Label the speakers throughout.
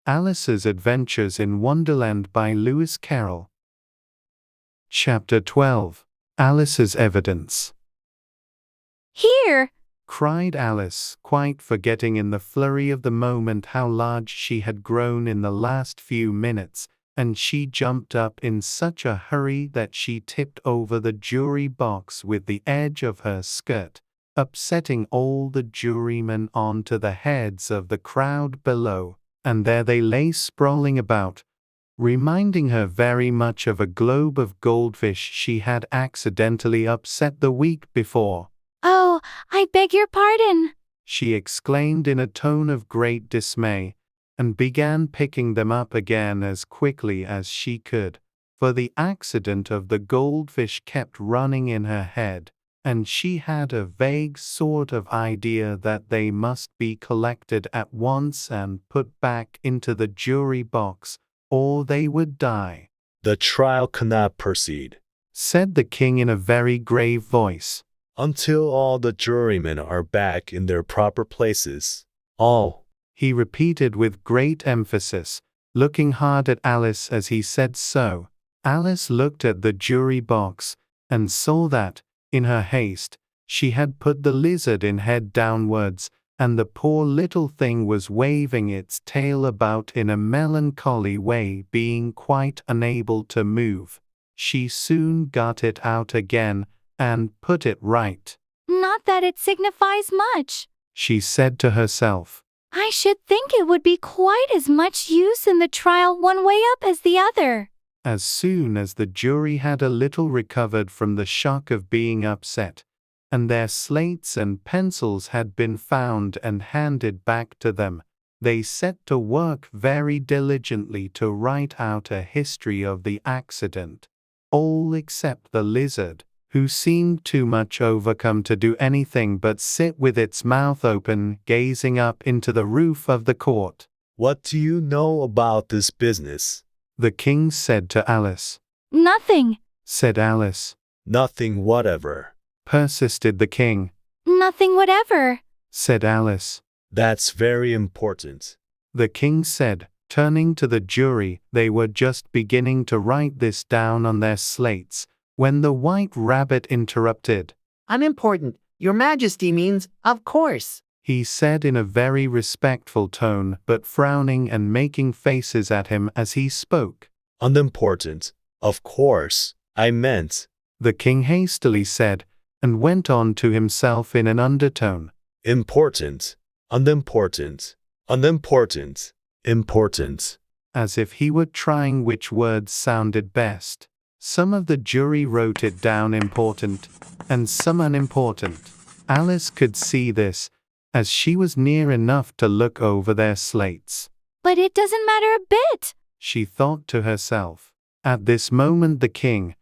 Speaker 1: Alice's Adventures in Wonderland by Lewis Carroll. Chapter 12. Alice's Evidence.
Speaker 2: Here!
Speaker 1: Cried Alice, quite forgetting in the flurry of the moment how large she had grown in the last few minutes, and she jumped up in such a hurry that she tipped over the jury box with the edge of her skirt, upsetting all the jurymen onto the heads of the crowd below, and there they lay sprawling about, reminding her very much of a globe of goldfish she had accidentally upset the week before.
Speaker 2: Oh, I beg your pardon,
Speaker 1: she exclaimed in a tone of great dismay, and began picking them up again as quickly as she could, for the accident of the goldfish kept running in her head, and she had a vague sort of idea that they must be collected at once and put back into the jury box, or they would die.
Speaker 3: "The trial cannot proceed,"
Speaker 1: said the king in a very grave voice,
Speaker 3: "until all the jurymen are back in their proper places. All,"
Speaker 1: he repeated with great emphasis, looking hard at Alice as he said so. Alice looked at the jury box, and saw that, in her haste, she had put the lizard in head downwards, and the poor little thing was waving its tail about in a melancholy way, being quite unable to move. She soon got it out again, and put it right.
Speaker 2: Not that it signifies much,
Speaker 1: she said to herself.
Speaker 2: I should think it would be quite as much use in the trial one way up as the other.
Speaker 1: As soon as the jury had a little recovered from the shock of being upset, and their slates and pencils had been found and handed back to them, they set to work very diligently to write out a history of the accident, all except the lizard, who seemed too much overcome to do anything but sit with its mouth open, gazing up into the roof of the court.
Speaker 3: "What do you know about this business?"
Speaker 1: the king said to Alice.
Speaker 2: Nothing,
Speaker 1: said Alice.
Speaker 3: "Nothing whatever,"
Speaker 1: persisted the king.
Speaker 2: Nothing whatever,
Speaker 1: said Alice.
Speaker 3: "That's very important,"
Speaker 1: the king said, turning to the jury. They were just beginning to write this down on their slates, when the White Rabbit interrupted.
Speaker 4: "Unimportant, Your Majesty means, of course,"
Speaker 1: he said in a very respectful tone, but frowning and making faces at him as he spoke.
Speaker 3: "Unimportant, of course, I meant,"
Speaker 1: the king hastily said, and went on to himself in an undertone.
Speaker 3: "Important, unimportant, unimportant, important,"
Speaker 1: as if he were trying which words sounded best. Some of the jury wrote it down important, and some unimportant. Alice could see this, as she was near enough to look over their slates.
Speaker 2: But it doesn't matter a bit,
Speaker 1: she thought to herself. At this moment the king,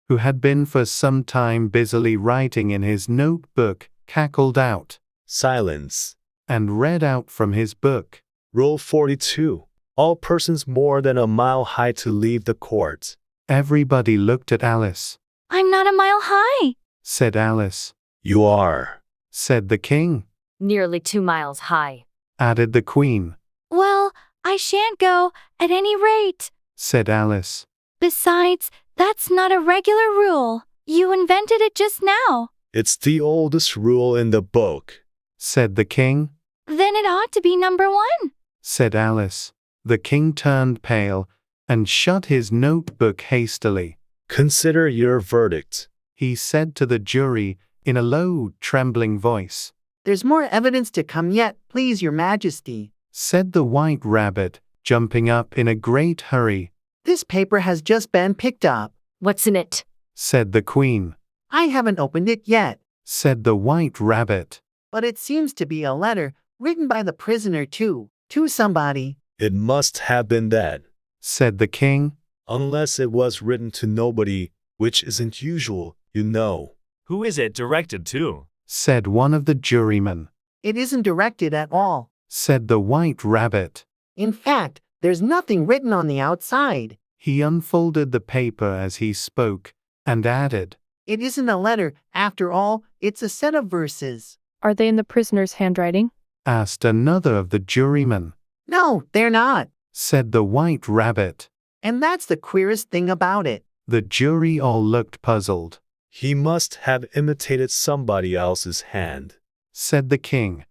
Speaker 1: who had been for some time busily writing in his notebook, cackled out,
Speaker 3: "Silence,"
Speaker 1: and read out from his book.
Speaker 3: "Rule 42. All persons more than a mile high to leave the court."
Speaker 1: Everybody looked at Alice.
Speaker 2: I'm not a mile high,
Speaker 1: said Alice.
Speaker 3: "You are,"
Speaker 1: said the king.
Speaker 5: Nearly 2 miles high,
Speaker 1: added the queen.
Speaker 2: Well, I shan't go, at any rate,
Speaker 1: said Alice.
Speaker 2: Besides, that's not a regular rule. You invented it just now.
Speaker 3: "It's the oldest rule in the book,"
Speaker 1: said the king.
Speaker 2: Then it ought to be number 1,
Speaker 1: said Alice. The king turned pale, and shut his notebook hastily.
Speaker 3: "Consider your verdict,"
Speaker 1: he said to the jury, in a low, trembling voice.
Speaker 4: "There's more evidence to come yet, please, Your Majesty,"
Speaker 1: said the White Rabbit, jumping up in a great hurry.
Speaker 4: "This paper has just been picked up,"
Speaker 5: What's in it?
Speaker 1: said the queen.
Speaker 4: "I haven't opened it yet,
Speaker 1: said the White Rabbit.
Speaker 4: but it seems to be a letter written by the prisoner to somebody."
Speaker 3: "It must have been that,"
Speaker 1: said the king.
Speaker 3: "unless it was written to nobody, which isn't usual, you know."
Speaker 6: "Who is it directed to?"
Speaker 1: said one of the jurymen.
Speaker 4: "It isn't directed at all.
Speaker 1: said the White Rabbit.
Speaker 4: In fact, there's nothing written on the outside."
Speaker 1: He unfolded the paper as he spoke, and added,
Speaker 4: "It isn't a letter, after all, it's a set of verses."
Speaker 7: Are they in the prisoner's handwriting?
Speaker 1: asked another of the jurymen.
Speaker 4: "No, they're not,"
Speaker 1: said the White Rabbit.
Speaker 4: And that's the queerest thing about it.
Speaker 1: The jury all looked puzzled.
Speaker 3: He must have imitated somebody else's hand,
Speaker 1: said the king.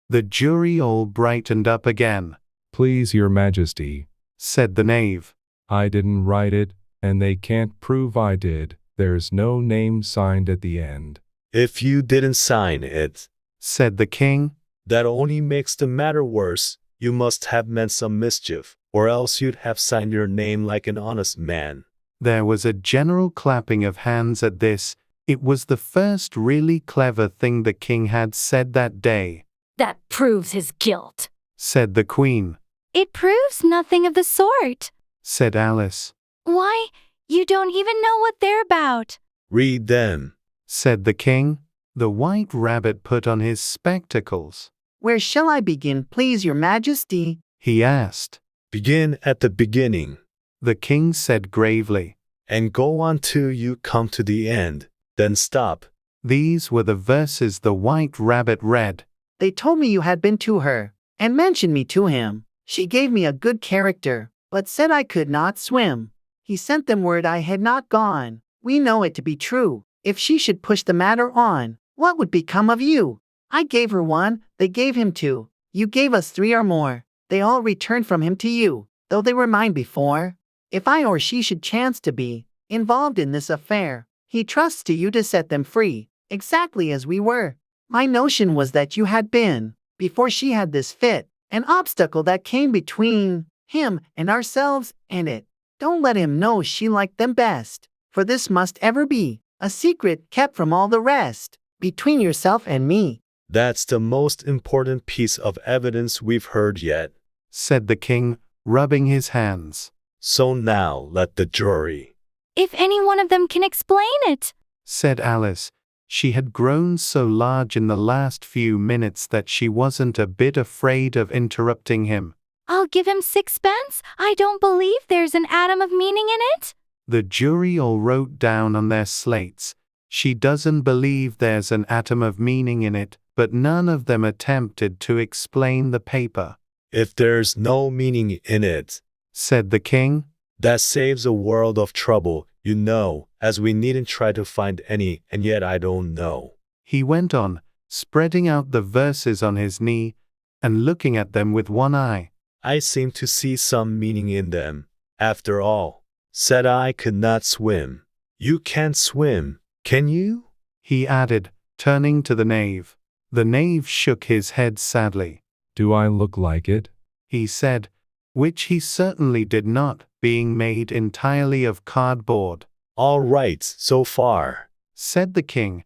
Speaker 1: The jury all brightened up again.
Speaker 7: Please, Your Majesty,
Speaker 1: said the knave.
Speaker 7: I didn't write it, and they can't prove I did. There's no name signed at the end.
Speaker 3: If you didn't sign it,
Speaker 1: said the king,
Speaker 3: that only makes the matter worse. You must have meant some mischief, or else you'd have signed your name like an honest man.
Speaker 1: There was a general clapping of hands at this. It was the first really clever thing the king had said that day.
Speaker 5: That proves his guilt,
Speaker 1: said the queen.
Speaker 2: It proves nothing of the sort,
Speaker 1: said Alice.
Speaker 2: Why, you don't even know what they're about.
Speaker 3: Read them,
Speaker 1: said the king. The White Rabbit put on his spectacles.
Speaker 4: Where shall I begin, please, Your Majesty?
Speaker 1: He asked.
Speaker 3: Begin at the beginning,
Speaker 1: the king said gravely,
Speaker 3: and go on till you come to the end, then stop.
Speaker 1: These were the verses the White Rabbit read.
Speaker 4: They told me you had been to her, and mentioned me to him. She gave me a good character, but said I could not swim. He sent them word I had not gone. We know it to be true. If she should push the matter on, what would become of you? I gave her 1, they gave him 2. You gave us 3 or more. They all returned from him to you, though they were mine before. If I or she should chance to be involved in this affair, he trusts to you to set them free, exactly as we were. My notion was that you had been, before she had this fit, an obstacle that came between him and ourselves and it. Don't let him know she liked them best, for this must ever be a secret kept from all the rest, between yourself and me.
Speaker 3: That's the most important piece of evidence we've heard yet,
Speaker 1: said the king, rubbing his hands.
Speaker 3: So now let the jury.
Speaker 2: If any one of them can explain it,
Speaker 1: said Alice. She had grown so large in the last few minutes that she wasn't a bit afraid of interrupting him.
Speaker 2: I'll give him 6pence. I don't believe there's an atom of meaning in it.
Speaker 1: The jury all wrote down on their slates, she doesn't believe there's an atom of meaning in it, but none of them attempted to explain the paper.
Speaker 3: If there's no meaning in it,
Speaker 1: said the king,
Speaker 3: that saves a world of trouble, you know, as we needn't try to find any, and yet I don't know.
Speaker 1: He went on, spreading out the verses on his knee, and looking at them with one eye.
Speaker 3: I seem to see some meaning in them. After all, said I could not swim. You can't swim, can you?
Speaker 1: He added, turning to the knave. The knave shook his head sadly.
Speaker 7: Do I look like it?
Speaker 1: He said, which he certainly did not, being made entirely of cardboard.
Speaker 3: All right, so far,
Speaker 1: said the king,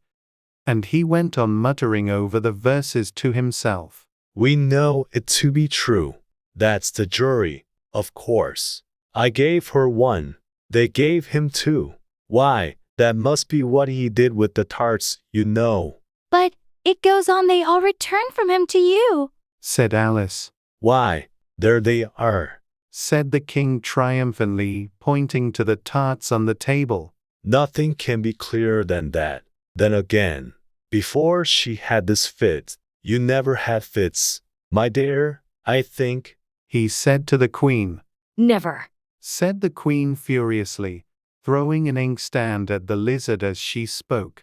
Speaker 1: and he went on muttering over the verses to himself.
Speaker 3: We know it to be true. That's the jury, of course. I gave her 1. They gave him 2. Why, that must be what he did with the tarts, you know.
Speaker 2: But it goes on, they all returned from him to you,
Speaker 1: said Alice.
Speaker 3: Why, there they are,
Speaker 1: said the king triumphantly, pointing to the tarts on the table.
Speaker 3: Nothing can be clearer than that. Then again, before she had this fit, you never had fits, my dear, I think,
Speaker 1: he said to the queen.
Speaker 5: Never,
Speaker 1: said the queen furiously, throwing an inkstand at the lizard as she spoke.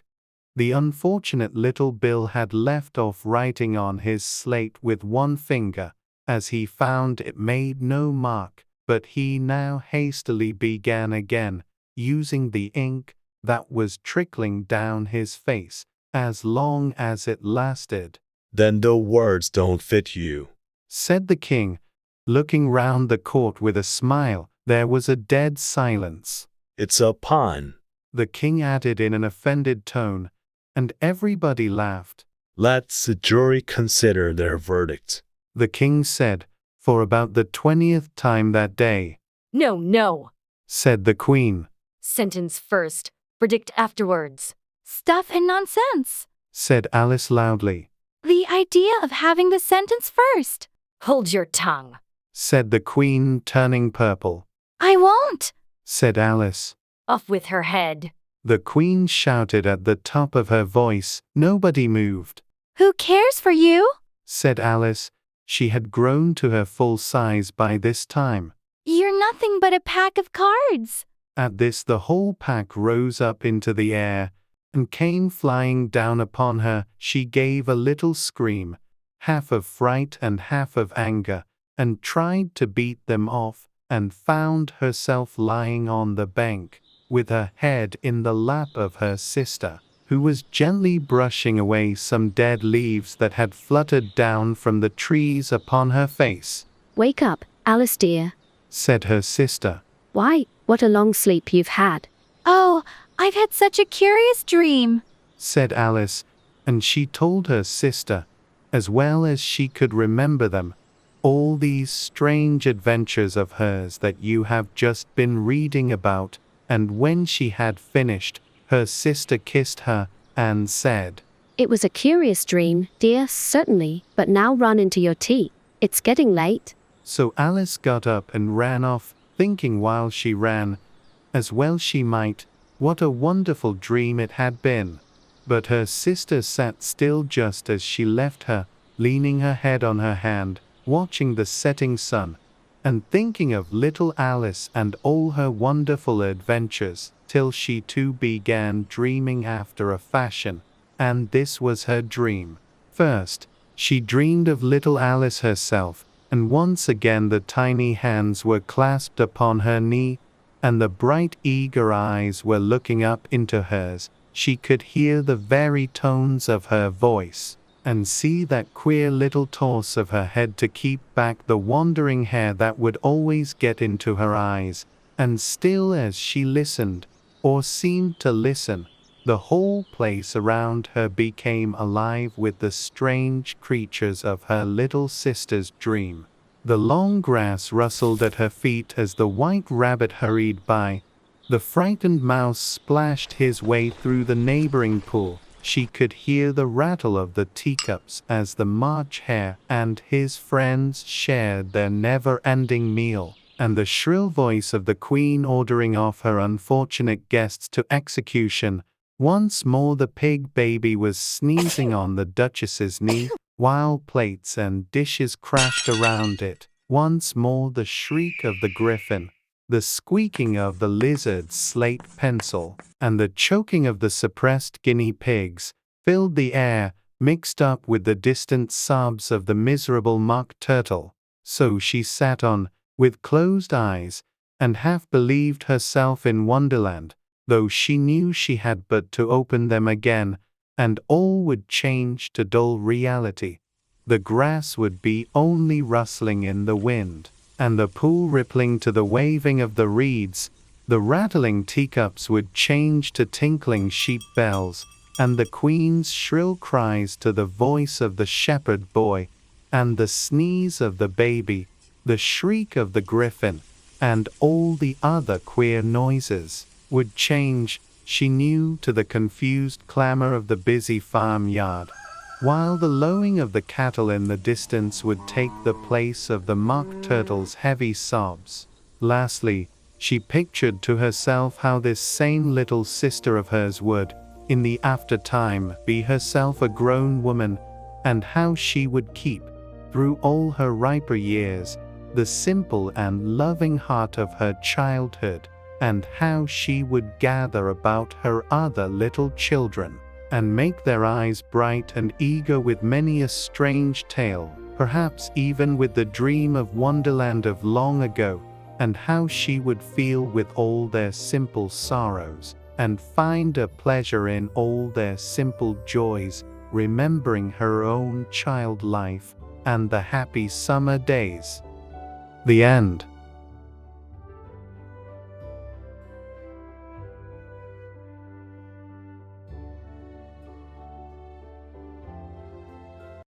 Speaker 1: The unfortunate little Bill had left off writing on his slate with one finger, as he found it made no mark, but he now hastily began again, using the ink that was trickling down his face, as long as it lasted.
Speaker 3: Then the words don't fit you,
Speaker 1: said the king, looking round the court with a smile. There was a dead silence.
Speaker 3: It's a pun,
Speaker 1: the king added in an offended tone, and everybody laughed.
Speaker 3: Let the jury consider their verdict,
Speaker 1: the king said, for about the 20th time that day.
Speaker 5: No, no,
Speaker 1: said the queen.
Speaker 5: Sentence first, verdict afterwards.
Speaker 2: Stuff and nonsense,
Speaker 1: said Alice loudly.
Speaker 2: The idea of having the sentence first.
Speaker 5: Hold your tongue,
Speaker 1: said the queen, turning purple.
Speaker 2: I won't,
Speaker 1: said Alice.
Speaker 5: Off with her head.
Speaker 1: The queen shouted at the top of her voice. Nobody moved.
Speaker 2: Who cares for you?
Speaker 1: said Alice, She had grown to her full size by this time.
Speaker 2: You're nothing but a pack of cards.
Speaker 1: At this, the whole pack rose up into the air and came flying down upon her. She gave a little scream, half of fright and half of anger, and tried to beat them off, and found herself lying on the bank, with her head in the lap of her sister, who was gently brushing away some dead leaves that had fluttered down from the trees upon her face.
Speaker 8: "Wake up, Alice dear,"
Speaker 1: said her sister.
Speaker 8: "Why, what a long sleep you've had."
Speaker 2: Oh, I've had such a curious dream,
Speaker 1: said Alice, and she told her sister, as well as she could remember them, all these strange adventures of hers that you have just been reading about. And when she had finished, her sister kissed her and said,
Speaker 8: "It was a curious dream, dear, certainly, but now run into your tea. It's getting late."
Speaker 1: So Alice got up and ran off, thinking while she ran, as well she might, what a wonderful dream it had been. But her sister sat still just as she left her, leaning her head on her hand, watching the setting sun, and thinking of little Alice and all her wonderful adventures, till she too began dreaming after a fashion. And this was her dream. First, she dreamed of little Alice herself, and once again the tiny hands were clasped upon her knee, and the bright eager eyes were looking up into hers. She could hear the very tones of her voice, and see that queer little toss of her head to keep back the wandering hair that would always get into her eyes. And still as she listened, or seemed to listen, the whole place around her became alive with the strange creatures of her little sister's dream. The long grass rustled at her feet as the white rabbit hurried by. The frightened mouse splashed his way through the neighboring pool. She could hear the rattle of the teacups as the March Hare and his friends shared their never-ending meal, and the shrill voice of the Queen ordering off her unfortunate guests to execution. Once more the pig baby was sneezing on the Duchess's knee, while plates and dishes crashed around it. Once more the shriek of the griffin, the squeaking of the lizard's slate pencil, and the choking of the suppressed guinea pigs filled the air, mixed up with the distant sobs of the miserable mock turtle. So she sat on, with closed eyes, and half believed herself in Wonderland, though she knew she had but to open them again, and all would change to dull reality. The grass would be only rustling in the wind, and the pool rippling to the waving of the reeds. The rattling teacups would change to tinkling sheep bells, and the Queen's shrill cries to the voice of the shepherd boy, and the sneeze of the baby, the shriek of the griffin, and all the other queer noises would change, she knew, to the confused clamor of the busy farmyard, while the lowing of the cattle in the distance would take the place of the mock turtle's heavy sobs. Lastly, she pictured to herself how this same little sister of hers would, in the after-time, be herself a grown woman, and how she would keep, through all her riper years, the simple and loving heart of her childhood, and how she would gather about her other little children, and make their eyes bright and eager with many a strange tale, perhaps even with the dream of Wonderland of long ago, and how she would feel with all their simple sorrows, and find a pleasure in all their simple joys, remembering her own child life, and the happy summer days. The end.